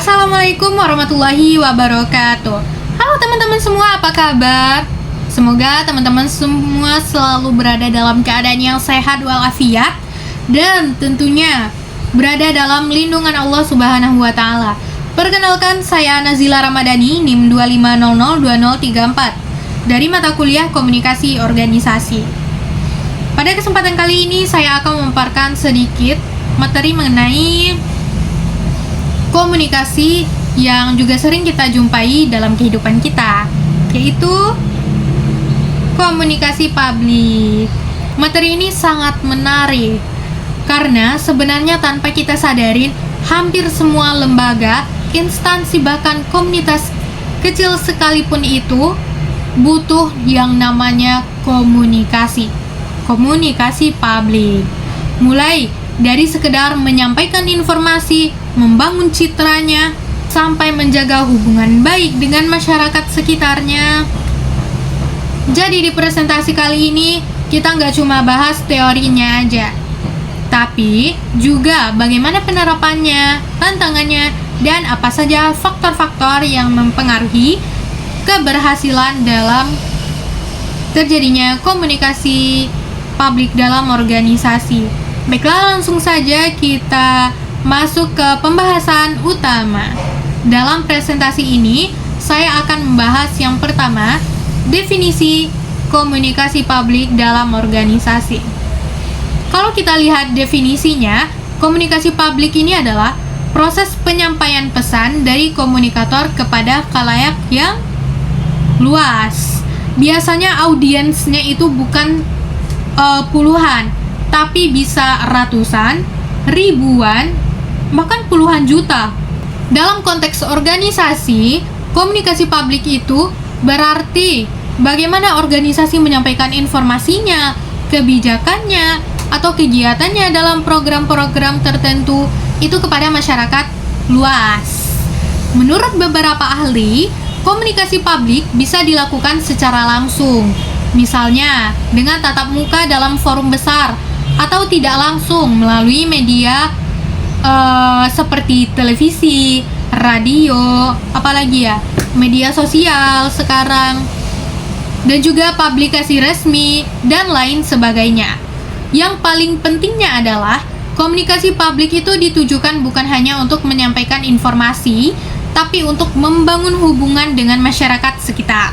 Assalamualaikum warahmatullahi wabarakatuh. Halo teman-teman semua, apa kabar? Semoga teman-teman semua selalu berada dalam keadaan yang sehat walafiat dan tentunya berada dalam lindungan Allah Subhanahu wa taala. Perkenalkan, saya Nazila Ramadhani, NIM 25002034 dari mata kuliah Komunikasi Organisasi. Pada kesempatan kali ini saya akan memaparkan sedikit materi mengenai komunikasi yang juga sering kita jumpai dalam kehidupan kita, yaitu komunikasi publik. Materi ini sangat menarik karena sebenarnya tanpa kita sadarin, hampir semua lembaga, instansi, bahkan komunitas kecil sekalipun itu butuh yang namanya komunikasi publik. Mulai dari sekedar menyampaikan informasi, membangun citranya, sampai menjaga hubungan baik dengan masyarakat sekitarnya. Jadi di presentasi kali ini kita nggak cuma bahas teorinya aja, tapi juga bagaimana penerapannya, tantangannya, dan apa saja faktor-faktor yang mempengaruhi keberhasilan dalam terjadinya komunikasi publik dalam organisasi. Baiklah, langsung saja kita masuk ke pembahasan utama. Dalam presentasi ini, saya akan membahas yang pertama, definisi komunikasi publik dalam organisasi. Kalau kita lihat definisinya, komunikasi publik ini adalah proses penyampaian pesan dari komunikator kepada khalayak yang luas. Biasanya audiensnya itu bukan puluhan, tapi bisa ratusan, ribuan, bahkan puluhan juta. Dalam konteks organisasi, komunikasi publik itu berarti bagaimana organisasi menyampaikan informasinya, kebijakannya, atau kegiatannya dalam program-program tertentu itu kepada masyarakat luas. Menurut beberapa ahli, komunikasi publik bisa dilakukan secara langsung, misalnya dengan tatap muka dalam forum besar, atau tidak langsung melalui media seperti televisi, radio, apalagi ya, media sosial sekarang, dan juga publikasi resmi, dan lain sebagainya. Yang paling pentingnya adalah komunikasi publik itu ditujukan bukan hanya untuk menyampaikan informasi, tapi untuk membangun hubungan dengan masyarakat sekitar.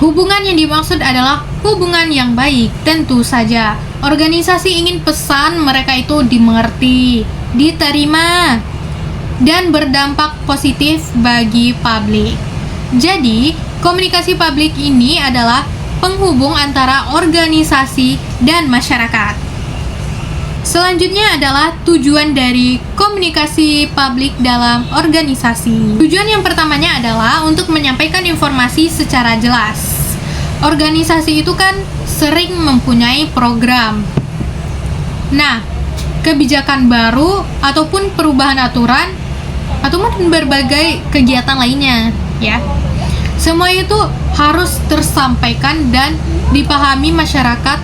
Hubungan yang dimaksud adalah hubungan yang baik. Tentu saja, organisasi ingin pesan mereka itu dimengerti, diterima, dan berdampak positif bagi publik. Jadi, komunikasi publik ini adalah penghubung antara organisasi dan masyarakat. Selanjutnya adalah tujuan dari komunikasi publik dalam organisasi. Tujuan yang pertamanya adalah untuk menyampaikan informasi secara jelas. Organisasi itu kan sering mempunyai program. Nah, kebijakan baru ataupun perubahan aturan ataupun berbagai kegiatan lainnya, ya. Semua itu harus tersampaikan dan dipahami masyarakat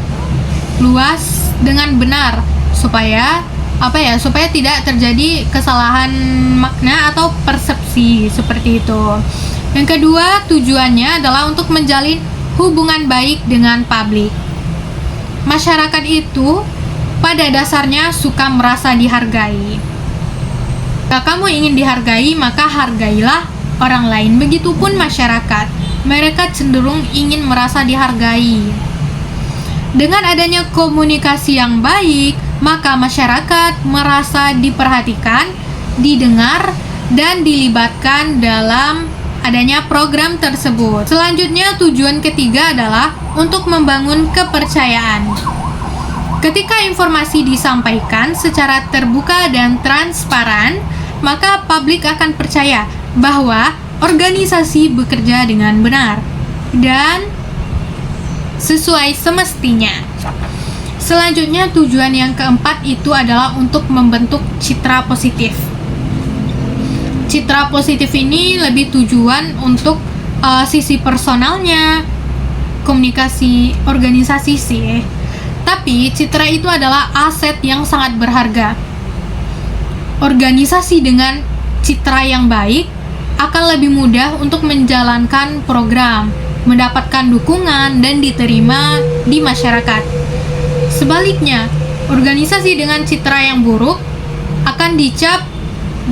luas dengan benar supaya supaya tidak terjadi kesalahan makna atau persepsi seperti itu. Yang kedua, tujuannya adalah untuk menjalin hubungan baik dengan publik. Masyarakat itu pada dasarnya suka merasa dihargai. Jika kamu ingin dihargai, maka hargailah orang lain. Begitupun masyarakat, mereka cenderung ingin merasa dihargai. Dengan adanya komunikasi yang baik, maka masyarakat merasa diperhatikan, didengar, dan dilibatkan dalam adanya program tersebut. Selanjutnya, tujuan ketiga adalah untuk membangun kepercayaan. Ketika informasi disampaikan secara terbuka dan transparan, maka publik akan percaya bahwa organisasi bekerja dengan benar dan sesuai semestinya. Selanjutnya, tujuan yang keempat itu adalah untuk membentuk citra positif. Citra positif ini lebih tujuan untuk sisi personalnya, komunikasi organisasi sih. Tapi citra itu adalah aset yang sangat berharga. organisasi dengan citra yang baik akan lebih mudah untuk menjalankan program, mendapatkan dukungan, dan diterima di masyarakat. Sebaliknya, organisasi dengan citra yang buruk akan dicap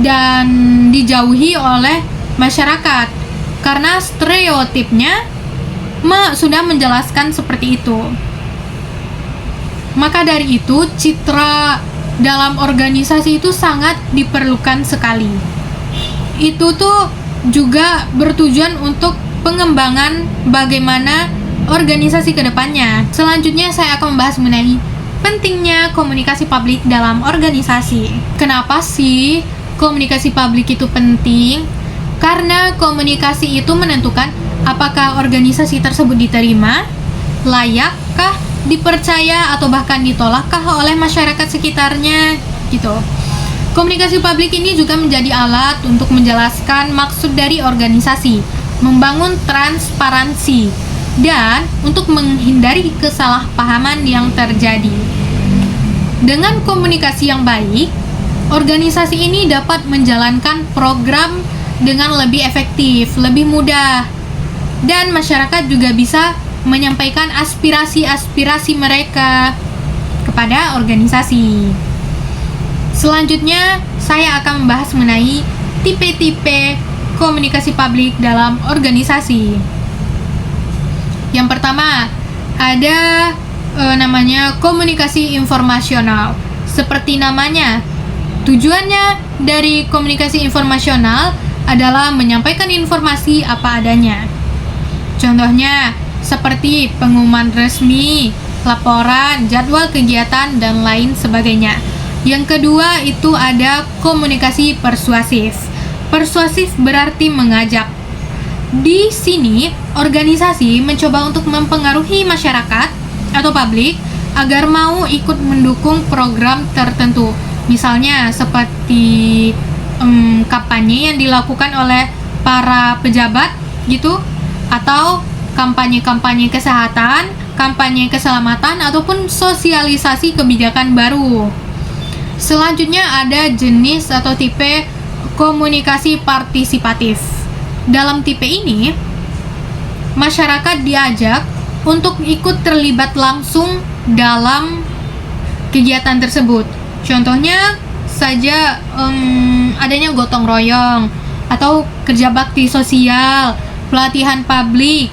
dan dijauhi oleh masyarakat karena stereotipnya sudah menjelaskan seperti itu. Maka dari itu, citra dalam organisasi itu sangat diperlukan sekali. Itu tuh juga bertujuan untuk pengembangan bagaimana organisasi ke depannya. Selanjutnya saya akan membahas mengenai pentingnya komunikasi publik dalam organisasi. Kenapa sih komunikasi publik itu penting? Karena komunikasi itu menentukan apakah organisasi tersebut diterima, layakkah, dipercaya, atau bahkan ditolakkah oleh masyarakat sekitarnya, gitu. Komunikasi publik ini juga menjadi alat untuk menjelaskan maksud dari organisasi, membangun transparansi, dan untuk menghindari kesalahpahaman yang terjadi. Dengan komunikasi yang baik, organisasi ini dapat menjalankan program dengan lebih efektif, lebih mudah, dan masyarakat juga bisa menyampaikan aspirasi-aspirasi mereka kepada organisasi. Selanjutnya, saya akan membahas mengenai tipe-tipe komunikasi publik dalam organisasi. Yang pertama, ada namanya komunikasi informasional. Seperti namanya, tujuannya dari komunikasi informasional adalah menyampaikan informasi apa adanya. Contohnya, seperti pengumuman resmi, laporan, jadwal kegiatan, dan lain sebagainya. Yang kedua itu ada komunikasi persuasif. Persuasif berarti mengajak. Di sini, organisasi mencoba untuk mempengaruhi masyarakat atau publik agar mau ikut mendukung program tertentu. Misalnya seperti kampanye yang dilakukan oleh para pejabat gitu, atau kampanye-kampanye kesehatan, kampanye keselamatan, ataupun sosialisasi kebijakan baru. Selanjutnya ada jenis atau tipe komunikasi partisipatif. Dalam tipe ini, masyarakat diajak untuk ikut terlibat langsung dalam kegiatan tersebut. Contohnya saja adanya gotong royong, atau kerja bakti sosial, pelatihan publik,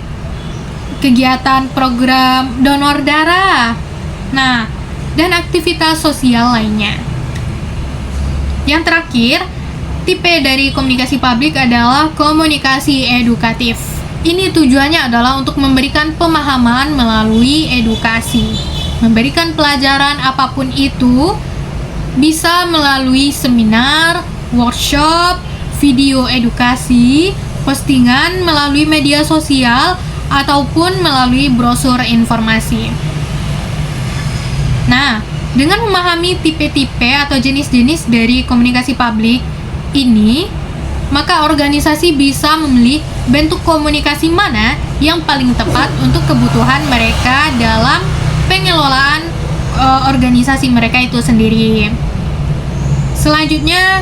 kegiatan program donor darah, dan aktivitas sosial lainnya. Yang terakhir, tipe dari komunikasi publik adalah komunikasi edukatif. Ini tujuannya adalah untuk memberikan pemahaman melalui edukasi. Memberikan pelajaran apapun itu, bisa melalui seminar, workshop, video edukasi, postingan melalui media sosial, ataupun melalui brosur informasi. Dengan memahami tipe-tipe atau jenis-jenis dari komunikasi publik ini, maka organisasi bisa memilih bentuk komunikasi mana yang paling tepat untuk kebutuhan mereka dalam pengelolaan organisasi mereka itu sendiri. Selanjutnya,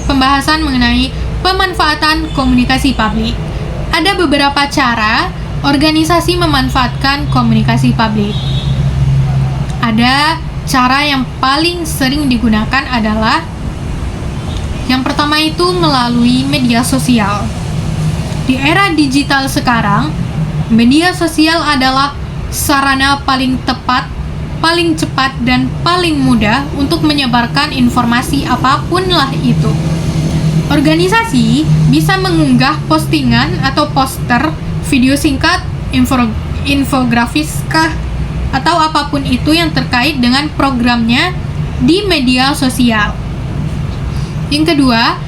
pembahasan mengenai pemanfaatan komunikasi publik. Ada beberapa cara organisasi memanfaatkan komunikasi publik. Ada cara yang paling sering digunakan adalah yang pertama itu melalui media sosial. Di era digital sekarang, media sosial adalah sarana paling tepat, paling cepat, dan paling mudah untuk menyebarkan informasi apapun lah itu. Organisasi bisa mengunggah postingan atau poster, video singkat, infografis atau apapun itu yang terkait dengan programnya di media sosial. Yang kedua,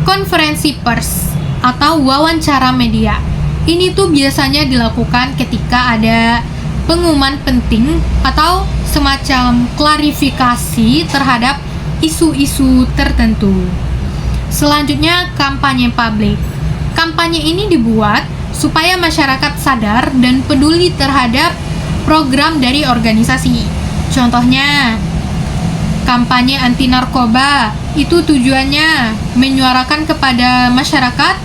konferensi pers atau wawancara media. Ini tuh biasanya dilakukan ketika ada pengumuman penting atau semacam klarifikasi terhadap isu-isu tertentu. Selanjutnya, kampanye publik. Kampanye ini dibuat supaya masyarakat sadar dan peduli terhadap program dari organisasi. Contohnya, kampanye anti narkoba itu tujuannya menyuarakan kepada masyarakat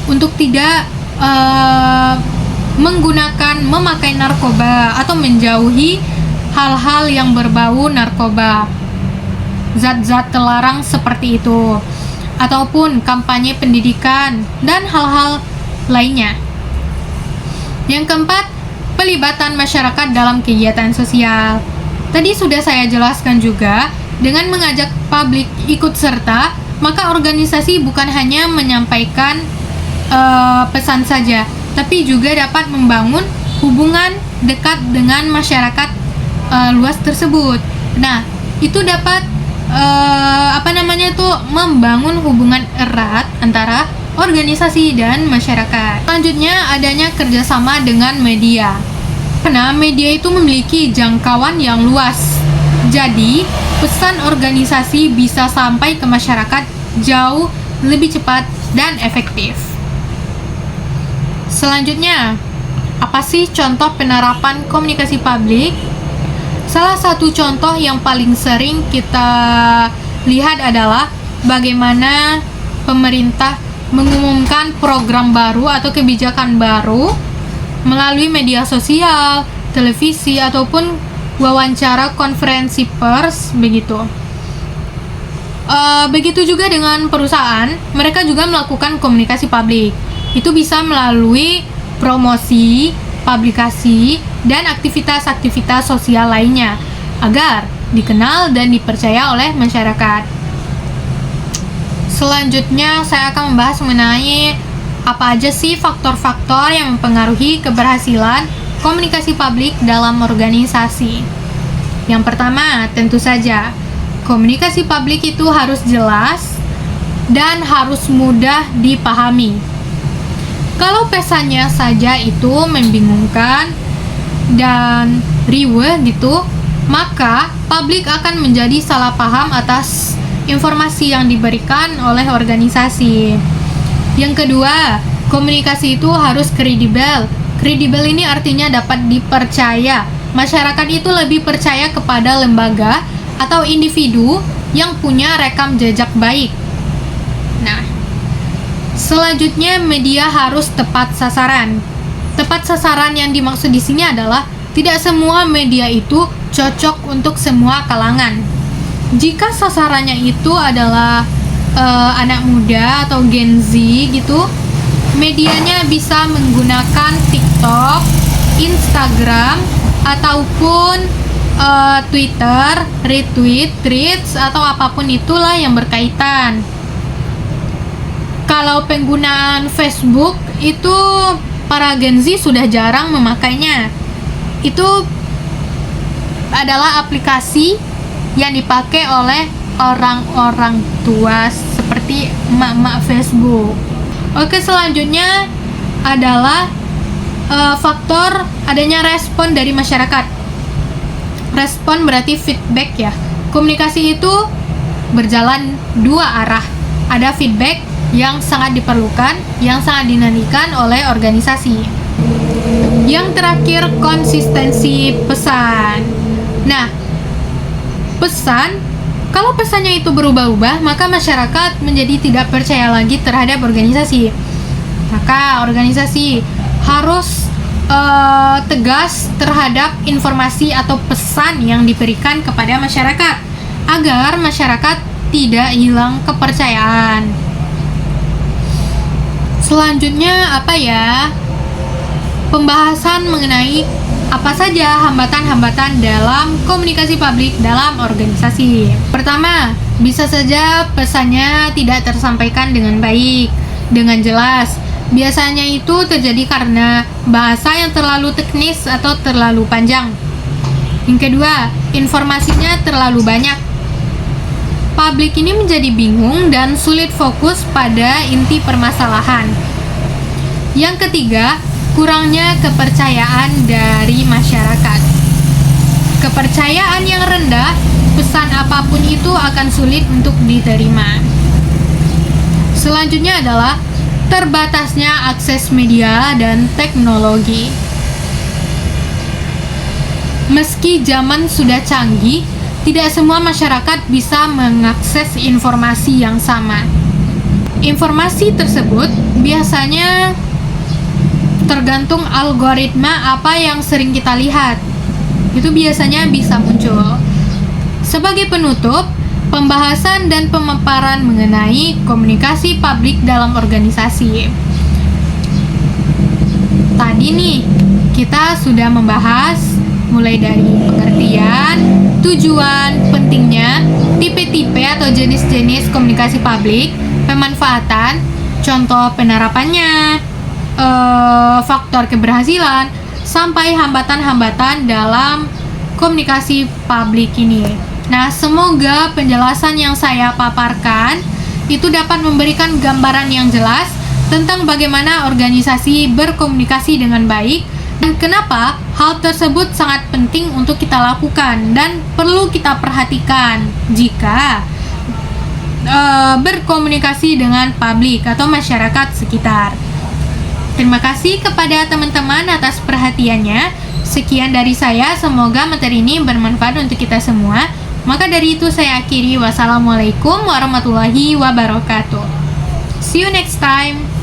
untuk tidak memakai narkoba atau menjauhi hal-hal yang berbau narkoba, zat-zat terlarang seperti itu, ataupun kampanye pendidikan dan hal-hal lainnya. Yang keempat, pelibatan masyarakat dalam kegiatan sosial. Tadi sudah saya jelaskan juga, dengan mengajak publik ikut serta, maka organisasi bukan hanya menyampaikan pesan saja, tapi juga dapat membangun hubungan dekat dengan masyarakat luas tersebut. Nah, itu dapat membangun hubungan erat antara organisasi dan masyarakat. Selanjutnya, adanya kerjasama dengan media. Karena media itu memiliki jangkauan yang luas, jadi pesan organisasi bisa sampai ke masyarakat jauh lebih cepat dan efektif. Selanjutnya, apa sih contoh penerapan komunikasi publik? Salah satu contoh yang paling sering kita lihat adalah bagaimana pemerintah mengumumkan program baru atau kebijakan baru melalui media sosial, televisi, ataupun wawancara konferensi pers, begitu. Begitu juga dengan perusahaan, mereka juga melakukan komunikasi publik. Itu bisa melalui promosi, publikasi, dan aktivitas-aktivitas sosial lainnya agar dikenal dan dipercaya oleh masyarakat. Selanjutnya, saya akan membahas mengenai apa aja sih faktor-faktor yang mempengaruhi keberhasilan komunikasi publik dalam organisasi. Yang pertama, tentu saja, komunikasi publik itu harus jelas dan harus mudah dipahami. Kalau pesannya saja itu membingungkan dan riweh gitu, maka publik akan menjadi salah paham atas informasi yang diberikan oleh organisasi. Yang kedua, komunikasi itu harus kredibel. Kredibel ini artinya dapat dipercaya. Masyarakat itu lebih percaya kepada lembaga atau individu yang punya rekam jejak baik. Nah, selanjutnya, media harus tepat sasaran. Tepat sasaran yang dimaksud di sini adalah tidak semua media itu cocok untuk semua kalangan. Jika sasarannya itu adalah anak muda atau Gen Z gitu, medianya bisa menggunakan TikTok, Instagram, ataupun Twitter, retweet, tweets, atau apapun itulah yang berkaitan. Kalau penggunaan Facebook itu para Gen Z sudah jarang memakainya. Itu adalah aplikasi yang dipakai oleh orang-orang tua seperti emak-emak Facebook. Oke, selanjutnya adalah faktor adanya respon dari masyarakat. Respon berarti feedback ya. Komunikasi itu berjalan dua arah. Ada feedback yang sangat diperlukan, yang sangat dinantikan oleh organisasi. Yang terakhir, konsistensi pesan. Nah, pesan, kalau pesannya itu berubah-ubah, maka masyarakat menjadi tidak percaya lagi terhadap organisasi. Maka organisasi harus tegas terhadap informasi atau pesan yang diberikan kepada masyarakat agar masyarakat tidak hilang kepercayaan. Selanjutnya apa ya? Pembahasan mengenai apa saja hambatan-hambatan dalam komunikasi publik dalam organisasi. Pertama, bisa saja pesannya tidak tersampaikan dengan baik, dengan jelas. Biasanya itu terjadi karena bahasa yang terlalu teknis atau terlalu panjang. Yang kedua, informasinya terlalu banyak. Publik ini menjadi bingung dan sulit fokus pada inti permasalahan. Yang ketiga, kurangnya kepercayaan dari masyarakat. Kepercayaan yang rendah, pesan apapun itu akan sulit untuk diterima. Selanjutnya adalah terbatasnya akses media dan teknologi. Meski zaman sudah canggih, tidak semua masyarakat bisa mengakses informasi yang sama. Informasi tersebut biasanya tergantung algoritma apa yang sering kita lihat. Itu biasanya bisa muncul. Sebagai penutup, pembahasan dan pemaparan mengenai komunikasi publik dalam organisasi. Tadi nih, kita sudah membahas mulai dari pengertian, tujuan, pentingnya, tipe-tipe atau jenis-jenis komunikasi publik, pemanfaatan, contoh penerapannya, faktor keberhasilan, sampai hambatan-hambatan dalam komunikasi publik ini. Nah, semoga penjelasan yang saya paparkan itu dapat memberikan gambaran yang jelas tentang bagaimana organisasi berkomunikasi dengan baik dan kenapa hal tersebut sangat penting untuk kita lakukan dan perlu kita perhatikan jika berkomunikasi dengan publik atau masyarakat sekitar. Terima kasih kepada teman-teman atas perhatiannya. Sekian dari saya, semoga materi ini bermanfaat untuk kita semua. Maka dari itu saya akhiri. Wassalamualaikum warahmatullahi wabarakatuh. See you next time.